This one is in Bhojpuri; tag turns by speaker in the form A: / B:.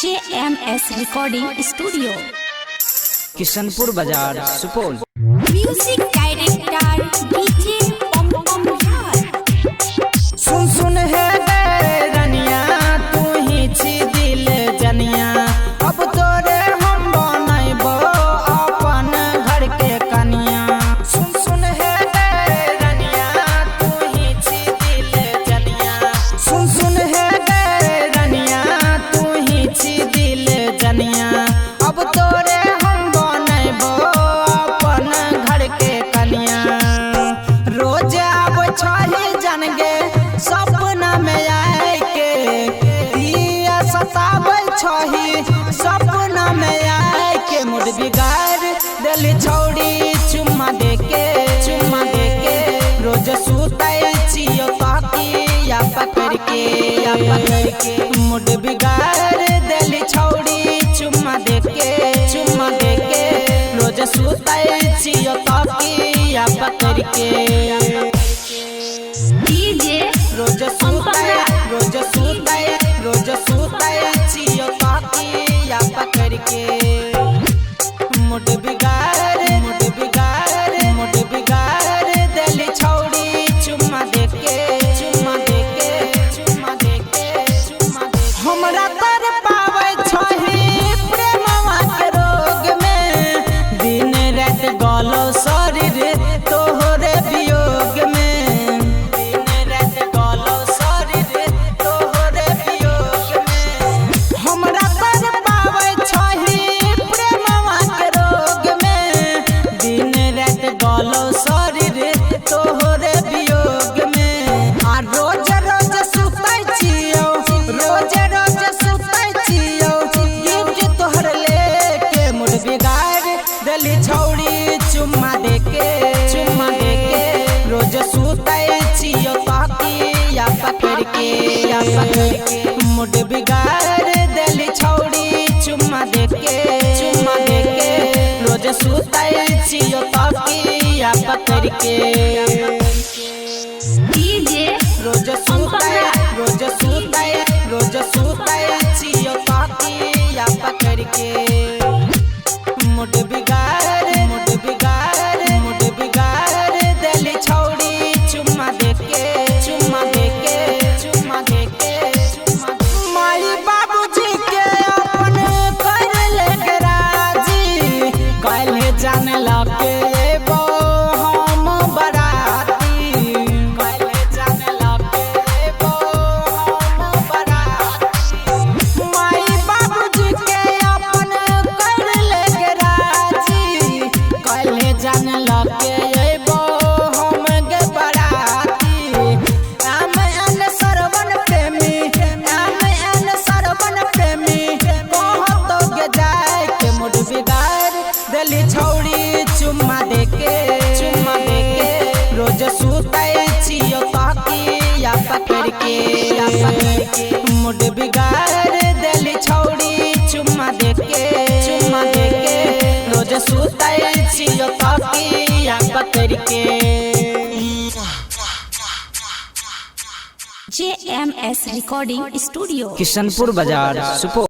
A: JMS रिकॉर्डिंग स्टूडियो
B: किशनपुर बाजार सुपौल।
A: म्यूजिक डायरेक्टर डीजे पम
B: सुन सुन है रनिया तू ही छी दिल जनिया, अब तोरे हम बनैबो अपन घर के कनिया। सुन सुन है रनिया तू ही छी दिल जनिया, सुन सुन है रनिया तू ही छी दिल जनिया, अब तोरे हम बनैबो अपन घर के कनिया। रोज आब छही जन गे सपना में आए के दिया सताबै छही, सपना में आए के मूड बिगाड़ देली छौड़ी चुम्मा दे के रोज सुतै छियो ताकिया पकड़ के मूड बिगाड़ देली छौड़ी चुम्मा दे के रोज सुतै छियो ताकिया पकड़ के।
A: डीजे
B: रोज सुतै छियो ताकिया पकड़ के मूड बिगाड़ देली छौड़ी चुम्मा दे के हमरा तर पाबै छही प्रेमवा के रोग में, दिन रात गलो शरीर तोहरे वियोग में, दिन रात गलो शरीर तोहरे वियोग में। हमरा तर पाबै छही प्रेमवा के रोग में, दिन रात गलो शरीर तोहरे वियोग में। आ रोज रोज सुतै छियो गिफ्ट तोहर लेके मूड बिगाड़ देली छौड़ी चुम्मा दे के रोज सुतै छियो ताकिया पकड़ के मूड बिगाड़ देली छौड़ी चुम्मा दे के रोज सुतै छियो ताकिया पकड़ के।
A: डीजे
B: रोज सुतै छियो ताकिया पकड़ के मूड बिगाड़ देली छौड़ी चुम्मा दे के माई बाबूजी के अपन कर ले राजी, काल्हे जान लगे एबो हम बराती, काल्हे जान लगे एबो हम बराती। माई बाबूजी के अपन कर ले राजी, काल्हे जान लगे एबो हम गे बराती। आम एन सरवन प्रेमी कहतो गे जाए के मूड बिगाड़ देली छौड़ी चुम्मा दे के रोज सुतै छियो ताकिया पकड़ के मूड बिगाड़ देली छौड़ी चुम्मा दे के रोज सुतै छियो ताकिया पकड़ के।
A: JMS रिकॉर्डिंग स्टूडियो
B: किशनपुर बाजार सुपौल।